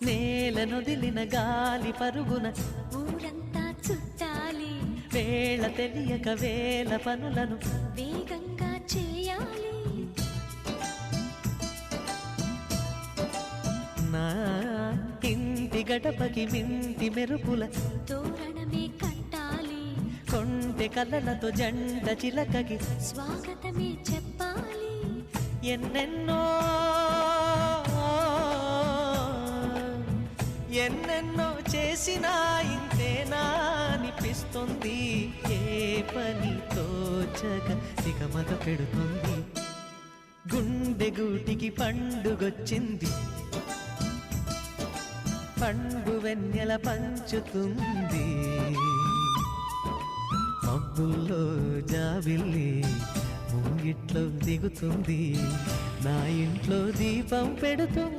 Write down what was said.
నేలనొదిలిన గాలి పరుగున ఊరంతా చుట్టాలి, వేళ తెలియక వేల పనులను వేగంగా చేయాలి. నా ఇంటి గడపకి మింటి మెరుపుల తోరణమే కట్టాలి, కొంటె కలలతో జంట చిలకకి స్వాగతమే చెప్పాలి. ఎన్నెన్నో ఎన్నెన్నో చేసినా ఇంతేనా అనిపిస్తుంది. ఏ పని తోచక దిగమగ పెడుతుంది. గుండె గూటికి పండుగొచ్చింది, పండు వెన్నెల పంచుతుంది. మబ్బుల్లో జాబిల్లి ముంగిట్లో దిగుతుంది, నా ఇంట్లో దీపం పెడుతుంది.